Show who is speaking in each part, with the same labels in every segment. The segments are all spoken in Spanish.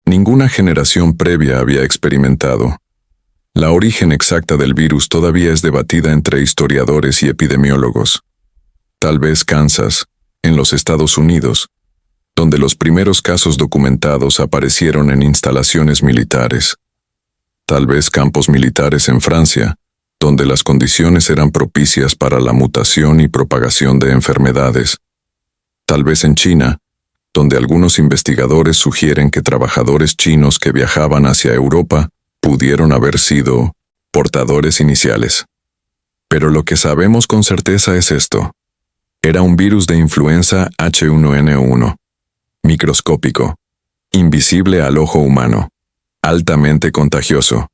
Speaker 1: ninguna generación previa había experimentado. La origen exacta del virus todavía es debatida entre historiadores y epidemiólogos. Tal vez Kansas, en los Estados Unidos, donde los primeros casos documentados aparecieron en instalaciones militares. Tal vez campos militares en Francia, donde las condiciones eran propicias para la mutación y propagación de enfermedades. Tal vez en China, donde algunos investigadores sugieren que trabajadores chinos que viajaban hacia Europa pudieron haber sido portadores iniciales. Pero lo que sabemos con certeza es esto. Era un virus de influenza H1N1, microscópico, invisible al ojo humano, altamente contagioso,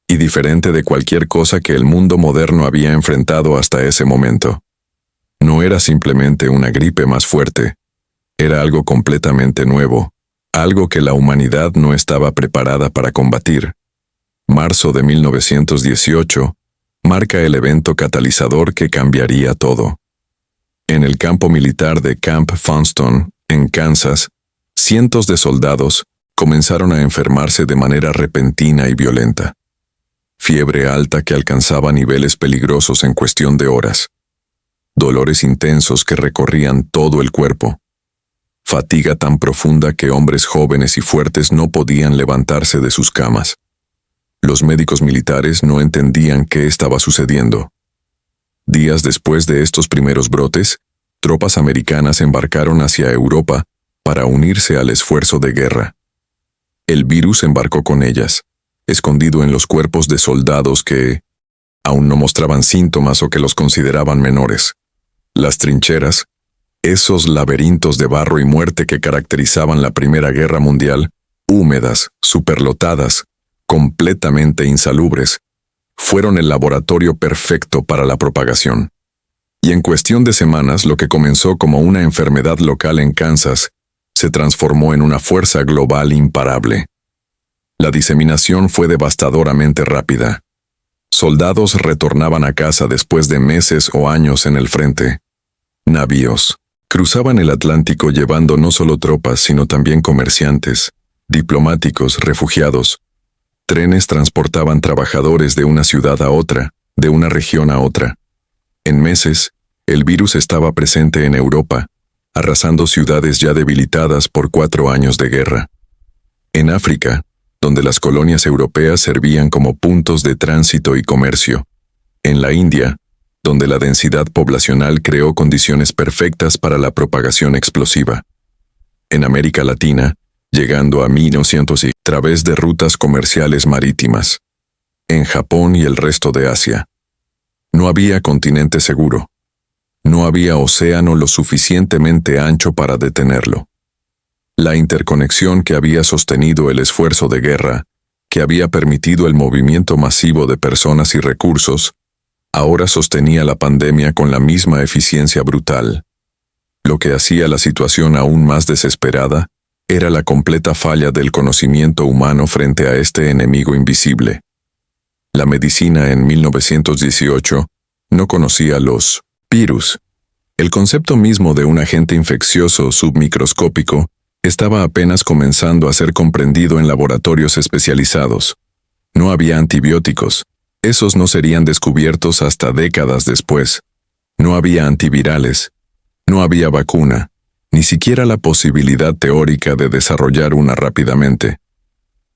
Speaker 1: y diferente de cualquier cosa que el mundo moderno había enfrentado hasta ese momento. No era simplemente una gripe más fuerte, era algo completamente nuevo, algo que la humanidad no estaba preparada para combatir. Marzo de 1918 marca el evento catalizador que cambiaría todo. En el campo militar de Camp Funston, en Kansas, cientos de soldados comenzaron a enfermarse de manera repentina y violenta. Fiebre alta que alcanzaba niveles peligrosos en cuestión de horas. Dolores intensos que recorrían todo el cuerpo. Fatiga tan profunda que hombres jóvenes y fuertes no podían levantarse de sus camas. Los médicos militares no entendían qué estaba sucediendo. Días después de estos primeros brotes, tropas americanas embarcaron hacia Europa para unirse al esfuerzo de guerra. El virus embarcó con ellas, escondido en los cuerpos de soldados que aún no mostraban síntomas o que los consideraban menores. Las trincheras, esos laberintos de barro y muerte que caracterizaban la Primera Guerra Mundial, húmedas, superlotadas, completamente insalubres, fueron el laboratorio perfecto para la propagación. Y en cuestión de semanas, lo que comenzó como una enfermedad local en Kansas se transformó en una fuerza global imparable. La diseminación fue devastadoramente rápida. Soldados retornaban a casa después de meses o años en el frente. Navíos cruzaban el Atlántico llevando no solo tropas, sino también comerciantes, diplomáticos, refugiados. Trenes transportaban trabajadores de una ciudad a otra, de una región a otra. En meses, el virus estaba presente en Europa, arrasando ciudades ya debilitadas por 4 años de guerra. En África, donde las colonias europeas servían como puntos de tránsito y comercio. En la India, donde la densidad poblacional creó condiciones perfectas para la propagación explosiva. En América Latina, llegando a 1900 y a través de rutas comerciales marítimas. En Japón y el resto de Asia. No había continente seguro. No había océano lo suficientemente ancho para detenerlo. La interconexión que había sostenido el esfuerzo de guerra, que había permitido el movimiento masivo de personas y recursos, ahora sostenía la pandemia con la misma eficiencia brutal. Lo que hacía la situación aún más desesperada era la completa falla del conocimiento humano frente a este enemigo invisible. La medicina en 1918 no conocía los virus. El concepto mismo de un agente infeccioso submicroscópico estaba apenas comenzando a ser comprendido en laboratorios especializados. No había antibióticos. Esos no serían descubiertos hasta décadas después. No había antivirales. No había vacuna. Ni siquiera la posibilidad teórica de desarrollar una rápidamente.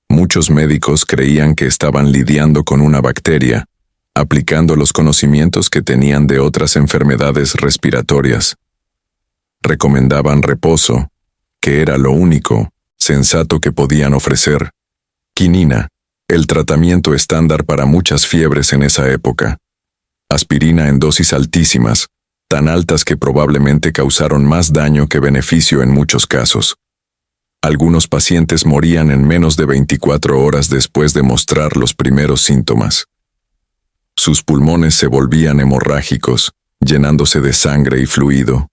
Speaker 1: Muchos médicos creían que estaban lidiando con una bacteria, aplicando los conocimientos que tenían de otras enfermedades respiratorias. Recomendaban reposo, que era lo único sensato que podían ofrecer. Quinina, el tratamiento estándar para muchas fiebres en esa época. Aspirina en dosis altísimas, tan altas que probablemente causaron más daño que beneficio en muchos casos. Algunos pacientes morían en menos de 24 horas después de mostrar los primeros síntomas. Sus pulmones se volvían hemorrágicos, llenándose de sangre y fluido.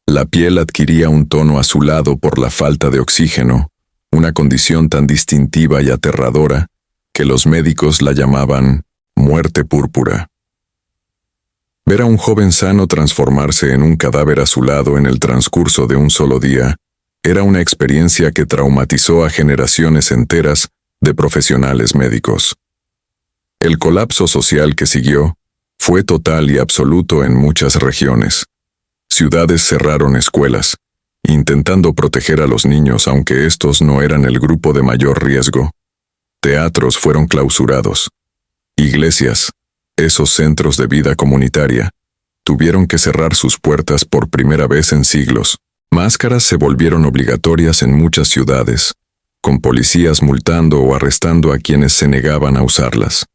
Speaker 1: La piel adquiría un tono azulado por la falta de oxígeno, una condición tan distintiva y aterradora que los médicos la llamaban muerte púrpura. Ver a un joven sano transformarse en un cadáver azulado en el transcurso de un solo día Era una experiencia que traumatizó a generaciones enteras de profesionales médicos. El colapso social que siguió fue total y absoluto en muchas regiones. Ciudades cerraron escuelas, intentando proteger a los niños aunque estos no eran el grupo de mayor riesgo. Teatros fueron clausurados. Iglesias, esos centros de vida comunitaria, tuvieron que cerrar sus puertas por primera vez en siglos. Máscaras se volvieron obligatorias en muchas ciudades, con policías multando o arrestando a quienes se negaban a usarlas.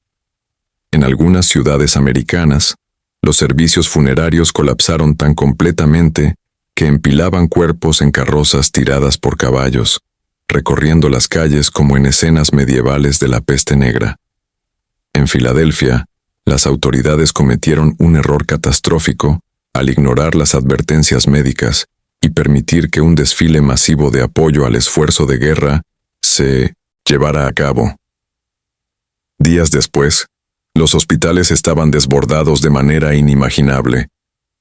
Speaker 1: En algunas ciudades americanas, los servicios funerarios colapsaron tan completamente que empilaban cuerpos en carrozas tiradas por caballos, recorriendo las calles como en escenas medievales de la peste negra. En Filadelfia, las autoridades cometieron un error catastrófico al ignorar las advertencias médicas y permitir que un desfile masivo de apoyo al esfuerzo de guerra se llevara a cabo. Días después, los hospitales estaban desbordados de manera inimaginable.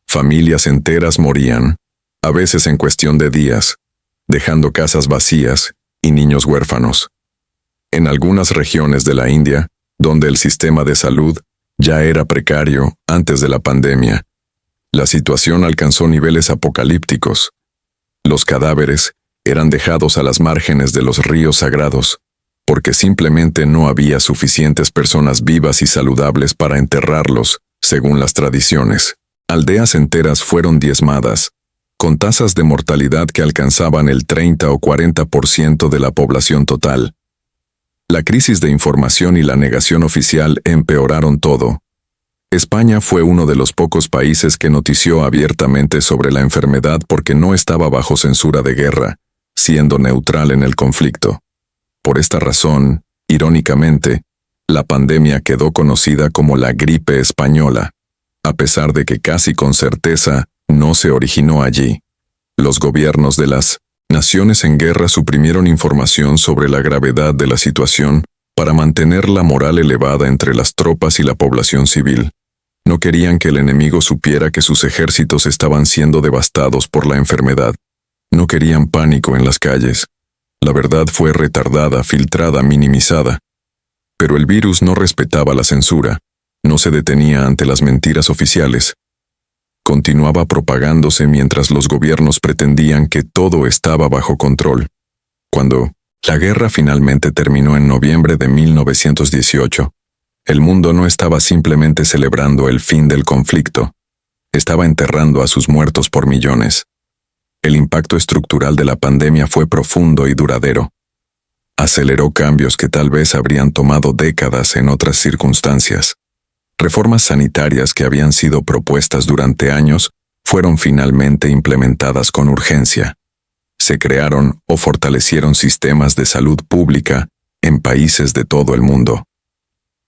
Speaker 1: Familias enteras morían, a veces en cuestión de días, dejando casas vacías y niños huérfanos. En algunas regiones de la India, donde el sistema de salud ya era precario antes de la pandemia, la situación alcanzó niveles apocalípticos. Los cadáveres eran dejados a las márgenes de los ríos sagrados, porque simplemente no había suficientes personas vivas y saludables para enterrarlos, según las tradiciones. Aldeas enteras fueron diezmadas, con tasas de mortalidad que alcanzaban el 30 o 40% de la población total. La crisis de información y la negación oficial empeoraron todo. España fue uno de los pocos países que notició abiertamente sobre la enfermedad porque no estaba bajo censura de guerra, siendo neutral en el conflicto. Por esta razón, irónicamente, la pandemia quedó conocida como la gripe española, a pesar de que casi con certeza no se originó allí. Los gobiernos de las naciones en guerra suprimieron información sobre la gravedad de la situación para mantener la moral elevada entre las tropas y la población civil. No querían que el enemigo supiera que sus ejércitos estaban siendo devastados por la enfermedad. No querían pánico en las calles. La verdad fue retardada, filtrada, minimizada. Pero el virus no respetaba la censura, no se detenía ante las mentiras oficiales. Continuaba propagándose mientras los gobiernos pretendían que todo estaba bajo control. Cuando la guerra finalmente terminó en noviembre de 1918, el mundo no estaba simplemente celebrando el fin del conflicto, estaba enterrando a sus muertos por millones. El impacto estructural de la pandemia fue profundo y duradero. Aceleró cambios que tal vez habrían tomado décadas en otras circunstancias. Reformas sanitarias que habían sido propuestas durante años fueron finalmente implementadas con urgencia. Se crearon o fortalecieron sistemas de salud pública en países de todo el mundo.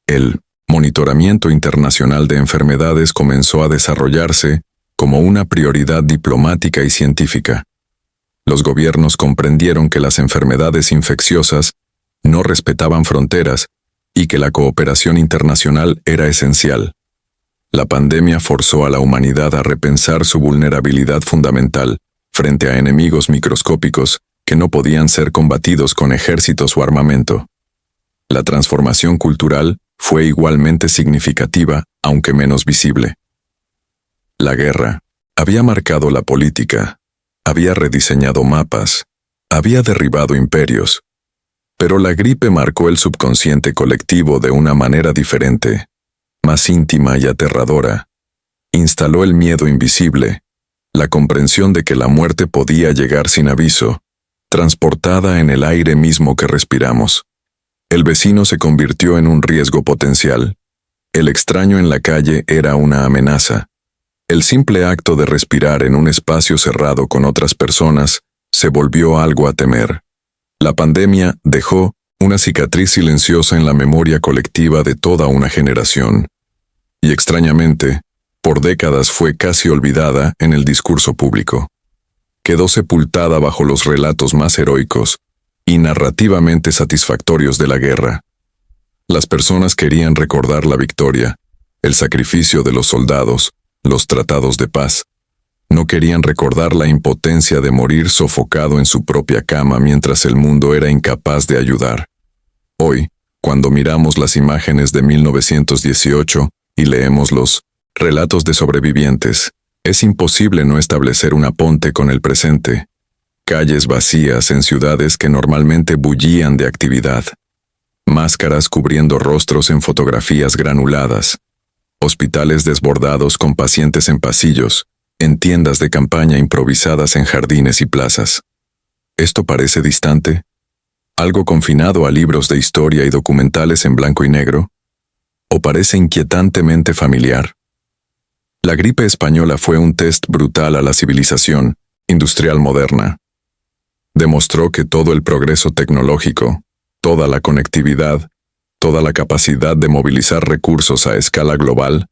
Speaker 1: El monitoramiento internacional de enfermedades comenzó a desarrollarse como una prioridad diplomática y científica. Los gobiernos comprendieron que las enfermedades infecciosas no respetaban fronteras y que la cooperación internacional era esencial. La pandemia forzó a la humanidad a repensar su vulnerabilidad fundamental frente a enemigos microscópicos que no podían ser combatidos con ejércitos o armamento. La transformación cultural fue igualmente significativa, aunque menos visible. La guerra había marcado la política, había rediseñado mapas, había derribado imperios, pero la gripe marcó el subconsciente colectivo de una manera diferente, más íntima y aterradora. Instaló el miedo invisible, la comprensión de que la muerte podía llegar sin aviso, transportada en el aire mismo que respiramos. El vecino se convirtió en un riesgo potencial. El extraño en la calle era una amenaza. El simple acto de respirar en un espacio cerrado con otras personas se volvió algo a temer. La pandemia dejó una cicatriz silenciosa en la memoria colectiva de toda una generación. Y extrañamente, por décadas fue casi olvidada en el discurso público. Quedó sepultada bajo los relatos más heroicos y narrativamente satisfactorios de la guerra. Las personas querían recordar la victoria, el sacrificio de los soldados, los tratados de paz. No querían recordar la impotencia de morir sofocado en su propia cama mientras el mundo era incapaz de ayudar. Hoy, cuando miramos las imágenes de 1918 y leemos los relatos de sobrevivientes, es imposible no establecer un aponte con el presente. Calles vacías en ciudades que normalmente bullían de actividad. Máscaras cubriendo rostros en fotografías granuladas. Hospitales desbordados con pacientes en pasillos, en tiendas de campaña improvisadas en jardines y plazas. ¿Esto parece distante? ¿Algo confinado a libros de historia y documentales en blanco y negro? ¿O parece inquietantemente familiar? La gripe española fue un test brutal a la civilización industrial moderna. Demostró que todo el progreso tecnológico, toda la conectividad, toda la capacidad de movilizar recursos a escala global,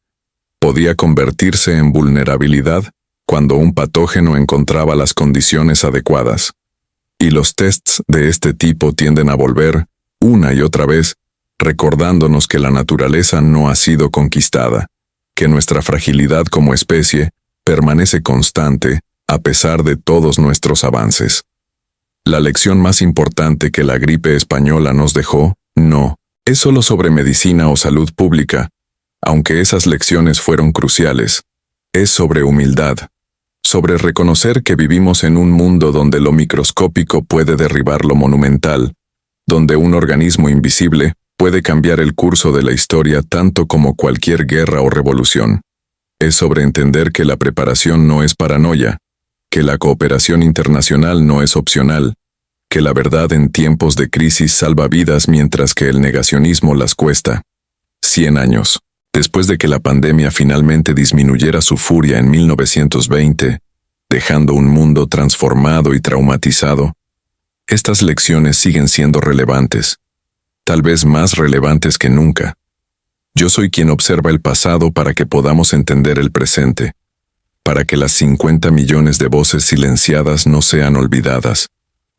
Speaker 1: podía convertirse en vulnerabilidad cuando un patógeno encontraba las condiciones adecuadas. Y los tests de este tipo tienden a volver, una y otra vez, recordándonos que la naturaleza no ha sido conquistada, que nuestra fragilidad como especie permanece constante a pesar de todos nuestros avances. La lección más importante que la gripe española nos dejó, no es solo sobre medicina o salud pública, aunque esas lecciones fueron cruciales, es sobre humildad, sobre reconocer que vivimos en un mundo donde lo microscópico puede derribar lo monumental, donde un organismo invisible puede cambiar el curso de la historia tanto como cualquier guerra o revolución. Es sobre entender que la preparación no es paranoia, que la cooperación internacional no es opcional, que la verdad en tiempos de crisis salva vidas mientras que el negacionismo las cuesta. 100 años. Después de que la pandemia finalmente disminuyera su furia en 1920, dejando un mundo transformado y traumatizado, estas lecciones siguen siendo relevantes, tal vez más relevantes que nunca. Yo soy quien observa el pasado para que podamos entender el presente, para que las 50 millones de voces silenciadas no sean olvidadas,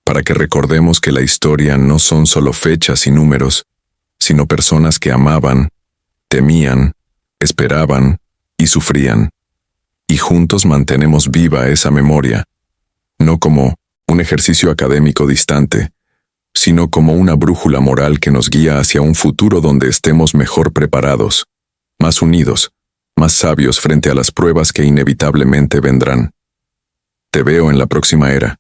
Speaker 1: para que recordemos que la historia no son solo fechas y números, sino personas que amaban, temían, esperaban y sufrían. Y juntos mantenemos viva esa memoria, no como un ejercicio académico distante, sino como una brújula moral que nos guía hacia un futuro donde estemos mejor preparados, más unidos, más sabios frente a las pruebas que inevitablemente vendrán. Te veo en la próxima era.